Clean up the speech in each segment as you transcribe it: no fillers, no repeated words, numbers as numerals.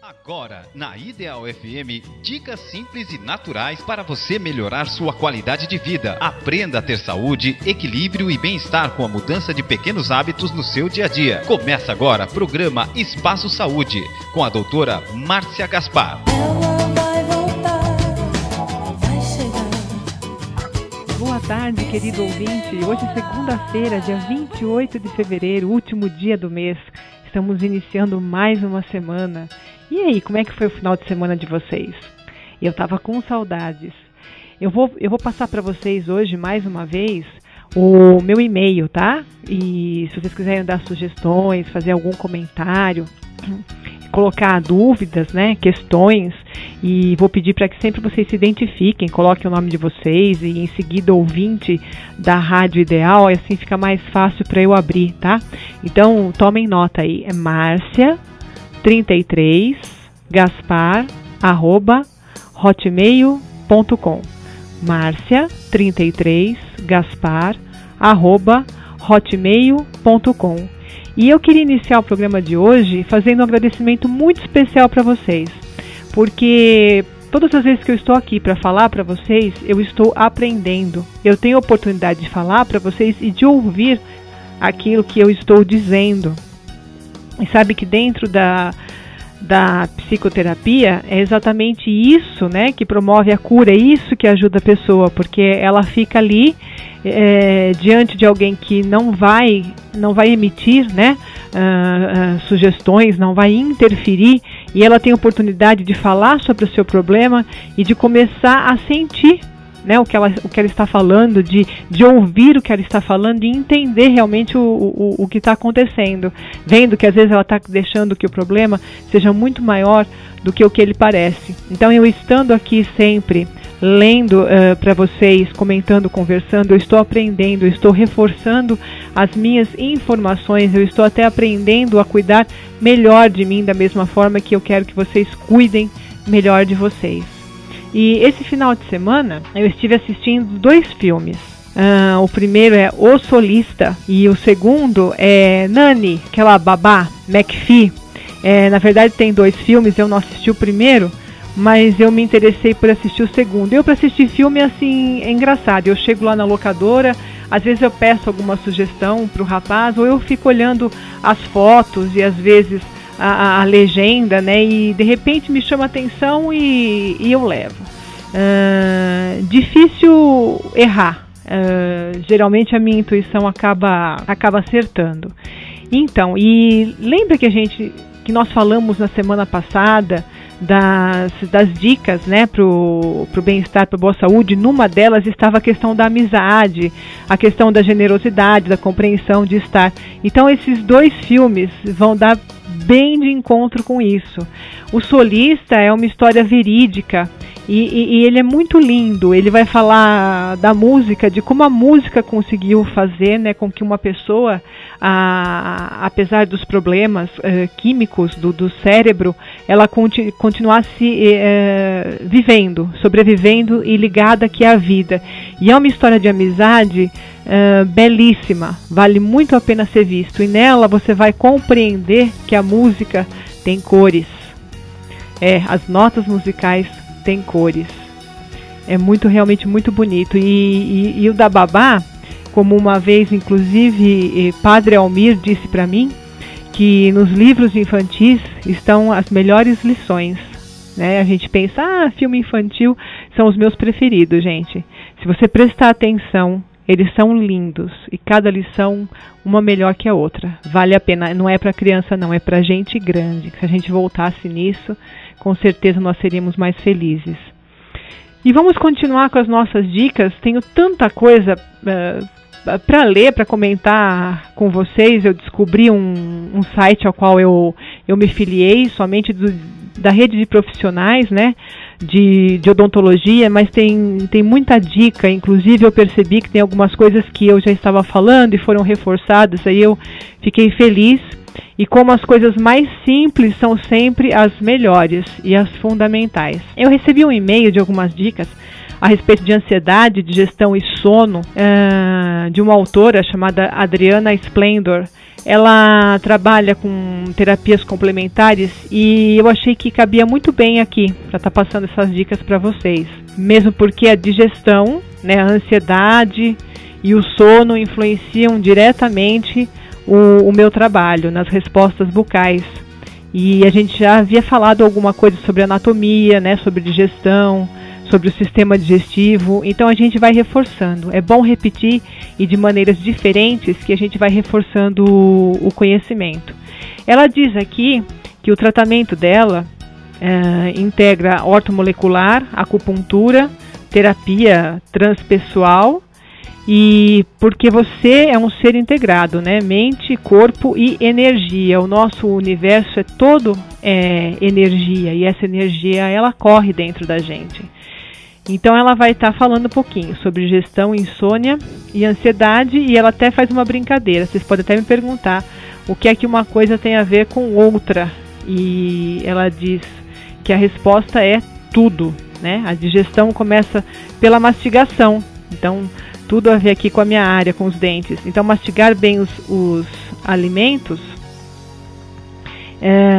Agora, na Ideal FM, dicas simples e naturais para você melhorar sua qualidade de vida. Aprenda a ter saúde, equilíbrio e bem-estar com a mudança de pequenos hábitos no seu dia a dia. Começa agora o programa Espaço Saúde, com a doutora Márcia Gaspar. Ela vai voltar, vai chegar. Boa tarde, querido ouvinte. Hoje é segunda-feira, dia 28 de fevereiro, último dia do mês. Estamos iniciando mais uma semana. E aí, como é que foi o final de semana de vocês? Eu estava com saudades. Eu vou passar para vocês hoje, mais uma vez, o meu e-mail, tá? E se vocês quiserem dar sugestões, fazer algum comentário, colocar dúvidas, né, questões, e vou pedir para que sempre vocês se identifiquem, coloquem o nome de vocês e em seguida ouvinte da Rádio Ideal, e assim fica mais fácil para eu abrir, tá? Então, tomem nota aí, é marcia33gaspar@hotmail.com marcia33gaspar@hotmail.com. E eu queria iniciar o programa de hoje fazendo um agradecimento muito especial para vocês, porque todas as vezes que eu estou aqui para falar para vocês, eu estou aprendendo. Eu tenho a oportunidade de falar para vocês e de ouvir aquilo que eu estou dizendo. E sabe que dentro da psicoterapia é exatamente isso, né, que promove a cura, é isso que ajuda a pessoa, porque ela fica ali diante de alguém que não vai emitir, né, sugestões, não vai interferir, e ela tem a oportunidade de falar sobre o seu problema e de começar a sentir, né, o que ela está falando, de ouvir o que ela está falando e entender realmente o que está acontecendo, vendo que às vezes ela está deixando que o problema seja muito maior do que o que ele parece. Então, eu estando aqui sempre lendo para vocês, comentando, conversando, eu estou aprendendo, eu estou reforçando as minhas informações, eu estou até aprendendo a cuidar melhor de mim, da mesma forma que eu quero que vocês cuidem melhor de vocês. E esse final de semana eu estive assistindo 2 filmes. O primeiro é O Solista e o segundo é Nani, aquela babá, McPhee. Na verdade tem 2 filmes, eu não assisti o primeiro, mas eu me interessei por assistir o segundo. Eu, para assistir filme, assim, é engraçado. Eu chego lá na locadora, às vezes eu peço alguma sugestão para o rapaz, ou eu fico olhando as fotos e às vezes a legenda, né, e de repente me chama a atenção e eu levo. Difícil errar. Geralmente a minha intuição acaba acertando. Então, e lembra que nós falamos na semana passada das dicas, né, pro bem-estar, pra boa saúde? Numa delas estava a questão da amizade, a questão da generosidade, da compreensão de estar. Então, esses 2 filmes vão dar bem de encontro com isso. O Solista é uma história verídica e ele é muito lindo. Ele vai falar da música, de como a música conseguiu fazer, né, com que uma pessoa, apesar dos problemas químicos do cérebro, ela continuasse vivendo, sobrevivendo e ligada aqui à vida. E é uma história de amizade belíssima, vale muito a pena ser visto, e nela você vai compreender que a música tem cores, as notas musicais têm cores, é realmente muito bonito. E o da babá, como uma vez inclusive Padre Almir disse para mim, que nos livros infantis estão as melhores lições, né? A gente pensa, filme infantil são os meus preferidos, gente. Se você prestar atenção, eles são lindos, e cada lição uma melhor que a outra. Vale a pena, não é para criança não, é para gente grande. Se a gente voltasse nisso, com certeza nós seríamos mais felizes. E vamos continuar com as nossas dicas. Tenho tanta coisa para ler, para comentar com vocês. Eu descobri um site ao qual eu me filiei, somente da rede de profissionais, né, de odontologia, mas tem muita dica. Inclusive eu percebi que tem algumas coisas que eu já estava falando e foram reforçadas, aí eu fiquei feliz. E como as coisas mais simples são sempre as melhores e as fundamentais. Eu recebi um e-mail de algumas dicas a respeito de ansiedade, digestão e sono, de uma autora chamada Adriana Splendor. ela trabalha com terapias complementares e eu achei que cabia muito bem aqui para estar passando essas dicas para vocês. Mesmo porque a digestão, né, a ansiedade e o sono influenciam diretamente o meu trabalho nas respostas bucais. E a gente já havia falado alguma coisa sobre anatomia, né, sobre digestão, sobre o sistema digestivo, então a gente vai reforçando. É bom repetir e de maneiras diferentes que a gente vai reforçando o conhecimento. Ela diz aqui que o tratamento dela integra ortomolecular, acupuntura, terapia transpessoal, e porque você é um ser integrado, né? Mente, corpo e energia. O nosso universo é todo energia, e essa energia ela corre dentro da gente. Então ela vai estar falando um pouquinho sobre gestão, insônia e ansiedade, e ela até faz uma brincadeira. Vocês podem até me perguntar o que é que uma coisa tem a ver com outra, e ela diz que a resposta é tudo, né? A digestão começa pela mastigação, então tudo a ver aqui com a minha área, com os dentes. Então mastigar bem os alimentos,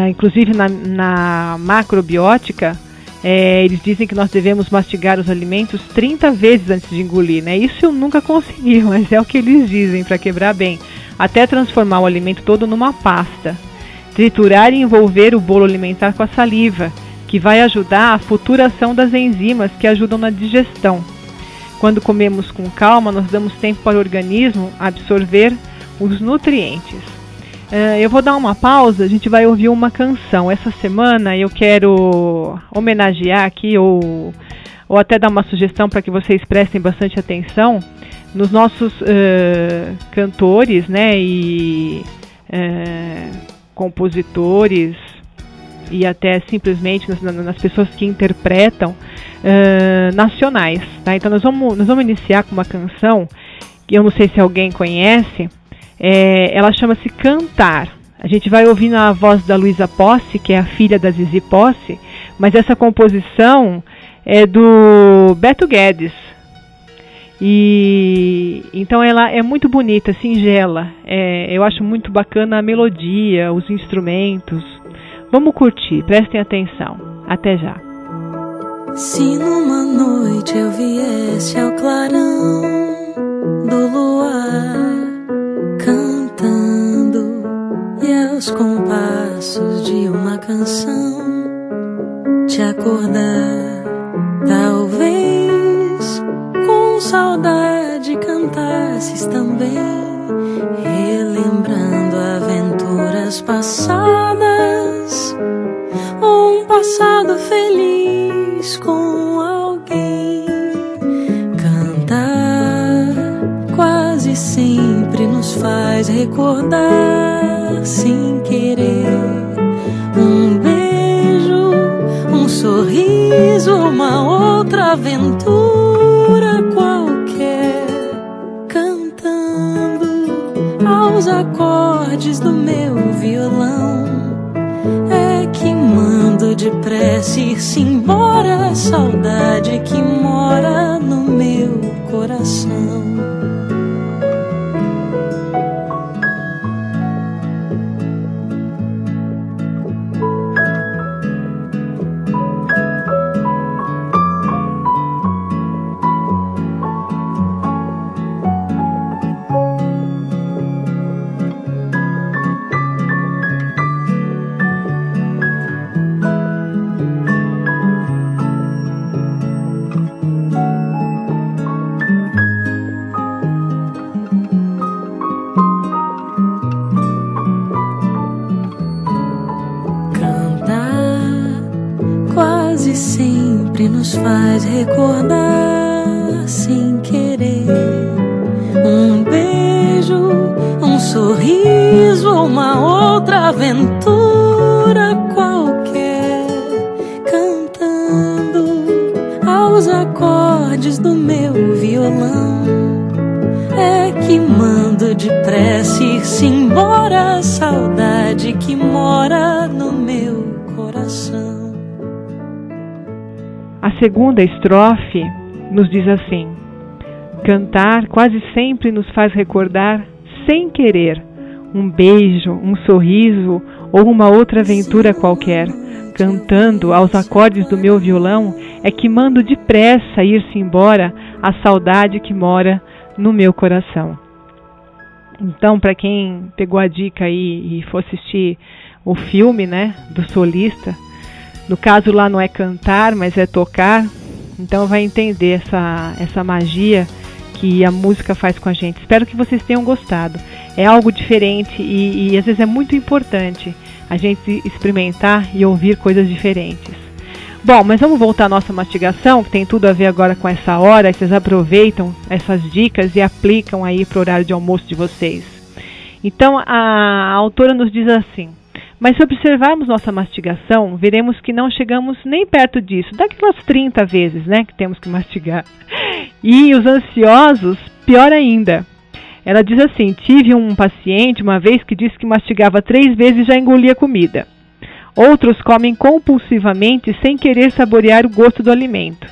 inclusive na macrobiótica, eles dizem que nós devemos mastigar os alimentos 30 vezes antes de engolir, né? Isso eu nunca consegui, mas é o que eles dizem para quebrar bem. Até transformar o alimento todo numa pasta. Triturar e envolver o bolo alimentar com a saliva, que vai ajudar a futuração das enzimas que ajudam na digestão. Quando comemos com calma, nós damos tempo para o organismo absorver os nutrientes. Eu vou dar uma pausa, a gente vai ouvir uma canção. Essa semana eu quero homenagear aqui, ou até dar uma sugestão para que vocês prestem bastante atenção nos nossos cantores, né, e compositores, e até simplesmente nas pessoas que interpretam nacionais, tá? Então nós vamos iniciar com uma canção que eu não sei se alguém conhece. Ela chama-se Cantar. A gente vai ouvir na voz da Luísa Posse, que é a filha da Zizi Posse, mas essa composição é do Beto Guedes. E então ela é muito bonita, singela. Eu acho muito bacana a melodia, os instrumentos. Vamos curtir, prestem atenção. Até já. Se numa noite eu viesse ao clarão do luar, cantando, e aos compassos de uma canção te acordar, talvez com saudade cantasses também, relembrando aventuras passadas, um passado feliz com alguém. Cantar quase sempre nos faz recordar sem querer um beijo, um sorriso, uma outra aventura qualquer, cantando aos acordes do meu violão. É que mando depressa ir-se embora a saudade que mora no meu coração. Sempre nos faz recordar sem querer um beijo, um sorriso, uma outra aventura qualquer, cantando aos acordes do meu violão. É que mando depressa ir-se embora a saudade que mora no meu coração. A segunda estrofe nos diz assim: cantar quase sempre nos faz recordar, sem querer, um beijo, um sorriso ou uma outra aventura qualquer, cantando aos acordes do meu violão, é que mando depressa ir-se embora a saudade que mora no meu coração. Então, para quem pegou a dica aí e for assistir o filme, né, do solista, no caso lá não é cantar, mas é tocar, então vai entender essa magia que a música faz com a gente. Espero que vocês tenham gostado. É algo diferente e às vezes é muito importante a gente experimentar e ouvir coisas diferentes. Bom, mas vamos voltar à nossa mastigação, que tem tudo a ver agora com essa hora. Vocês aproveitam essas dicas e aplicam aí para o horário de almoço de vocês. Então, a autora nos diz assim: mas se observarmos nossa mastigação, veremos que não chegamos nem perto disso, daquelas 30 vezes, né, que temos que mastigar. E os ansiosos, pior ainda. Ela diz assim: tive um paciente uma vez que disse que mastigava 3 vezes e já engolia comida. Outros comem compulsivamente sem querer saborear o gosto do alimento.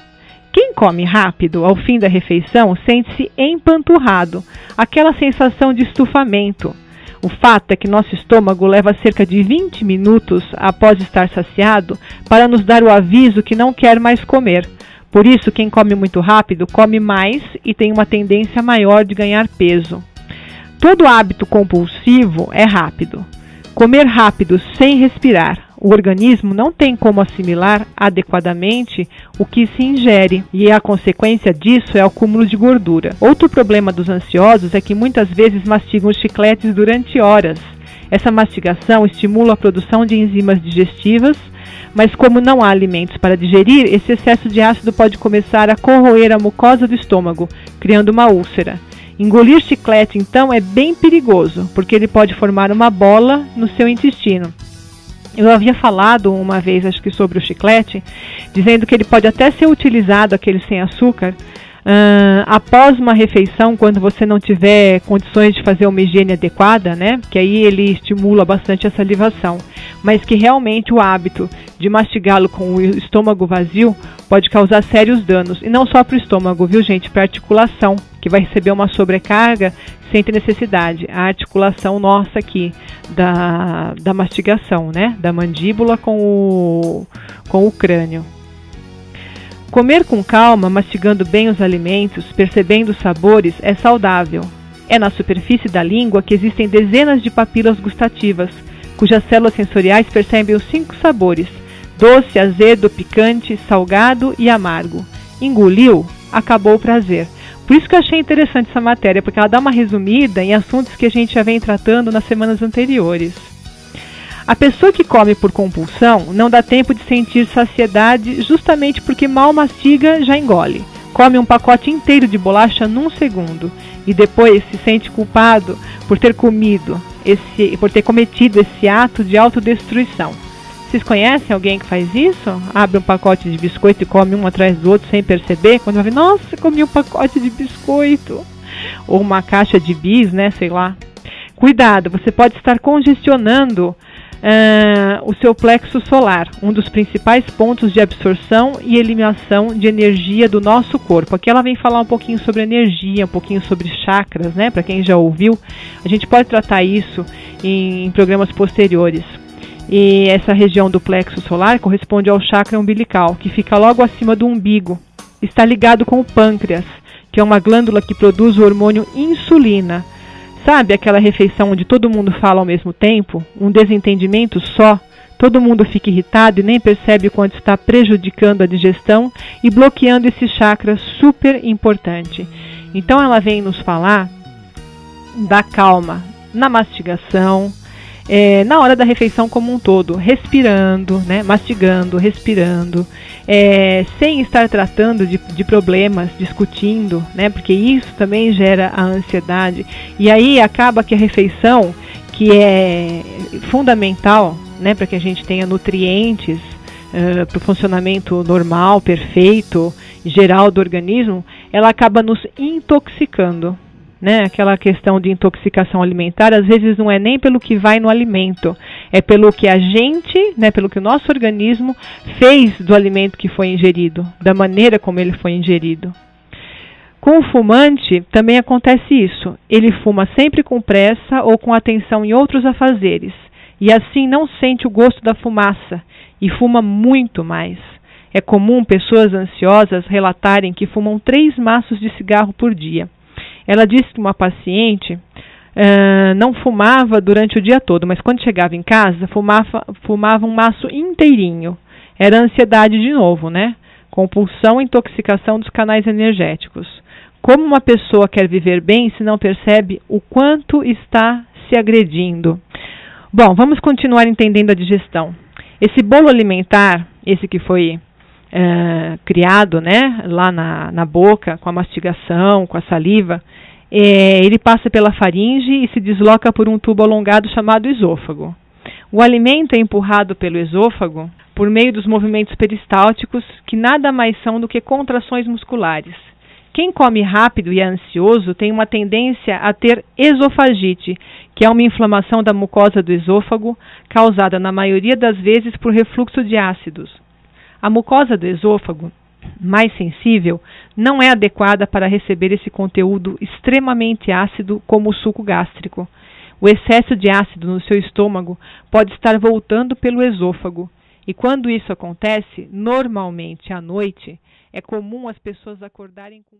Quem come rápido, ao fim da refeição, sente-se empanturrado, aquela sensação de estufamento. O fato é que nosso estômago leva cerca de 20 minutos após estar saciado para nos dar o aviso que não quer mais comer. Por isso, quem come muito rápido come mais e tem uma tendência maior de ganhar peso. Todo hábito compulsivo é rápido. Comer rápido sem respirar. O organismo não tem como assimilar adequadamente o que se ingere e a consequência disso é o acúmulo de gordura. Outro problema dos ansiosos é que muitas vezes mastigam os chicletes durante horas. Essa mastigação estimula a produção de enzimas digestivas, mas como não há alimentos para digerir, esse excesso de ácido pode começar a corroer a mucosa do estômago, criando uma úlcera. Engolir chiclete, então, é bem perigoso, porque ele pode formar uma bola no seu intestino. Eu havia falado uma vez, acho que sobre o chiclete, dizendo que ele pode até ser utilizado, aquele sem açúcar, após uma refeição, quando você não tiver condições de fazer uma higiene adequada, né? Que aí ele estimula bastante a salivação. Mas que realmente o hábito de mastigá-lo com o estômago vazio pode causar sérios danos. E não só para o estômago, viu, gente? Para a articulação, que vai receber uma sobrecarga sem ter necessidade. A articulação nossa aqui, da mastigação, né? Da mandíbula com o crânio. Comer com calma, mastigando bem os alimentos, percebendo os sabores, é saudável. É na superfície da língua que existem dezenas de papilas gustativas, cujas células sensoriais percebem os 5 sabores: doce, azedo, picante, salgado e amargo. Engoliu, acabou o prazer. Por isso que eu achei interessante essa matéria, porque ela dá uma resumida em assuntos que a gente já vem tratando nas semanas anteriores. A pessoa que come por compulsão não dá tempo de sentir saciedade justamente porque mal mastiga, já engole. Come um pacote inteiro de bolacha num segundo e depois se sente culpado por ter cometido esse ato de autodestruição. Vocês conhecem alguém que faz isso? Abre um pacote de biscoito e come um atrás do outro sem perceber? Quando vai ver, nossa, comi um pacote de biscoito. Ou uma caixa de bis, né, sei lá. Cuidado, você pode estar congestionando o seu plexo solar, um dos principais pontos de absorção e eliminação de energia do nosso corpo. Aqui ela vem falar um pouquinho sobre energia, um pouquinho sobre chakras, né? Para quem já ouviu, a gente pode tratar isso em programas posteriores. E essa região do plexo solar corresponde ao chakra umbilical, que fica logo acima do umbigo. Está ligado com o pâncreas, que é uma glândula que produz o hormônio insulina. Sabe aquela refeição onde todo mundo fala ao mesmo tempo? Um desentendimento só? Todo mundo fica irritado e nem percebe o quanto está prejudicando a digestão e bloqueando esse chakra super importante. Então ela vem nos falar da calma na mastigação, na hora da refeição como um todo, respirando, né? Mastigando, respirando, sem estar tratando de problemas, discutindo, né? Porque isso também gera a ansiedade. E aí acaba que a refeição, que é fundamental, né? Para que a gente tenha nutrientes para o funcionamento normal, perfeito, geral do organismo, ela acaba nos intoxicando. Né? Aquela questão de intoxicação alimentar, às vezes não é nem pelo que vai no alimento, é pelo que a gente, né, pelo que o nosso organismo fez do alimento que foi ingerido, da maneira como ele foi ingerido. Com o fumante também acontece isso. Ele fuma sempre com pressa ou com atenção em outros afazeres, e assim não sente o gosto da fumaça e fuma muito mais. É comum pessoas ansiosas relatarem que fumam 3 maços de cigarro por dia. Ela disse que uma paciente não fumava durante o dia todo, mas quando chegava em casa fumava um maço inteirinho. Era ansiedade de novo, né? Compulsão e intoxicação dos canais energéticos. Como uma pessoa quer viver bem se não percebe o quanto está se agredindo? Bom, vamos continuar entendendo a digestão. Esse bolo alimentar, esse que foi criado, né, lá na boca, com a mastigação, com a saliva, ele passa pela faringe e se desloca por um tubo alongado chamado esôfago. O alimento é empurrado pelo esôfago por meio dos movimentos peristálticos, que nada mais são do que contrações musculares. Quem come rápido e é ansioso tem uma tendência a ter esofagite, que é uma inflamação da mucosa do esôfago, causada na maioria das vezes por refluxo de ácidos. A mucosa do esôfago, mais sensível, não é adequada para receber esse conteúdo extremamente ácido como o suco gástrico. O excesso de ácido no seu estômago pode estar voltando pelo esôfago, e quando isso acontece, normalmente à noite, é comum as pessoas acordarem com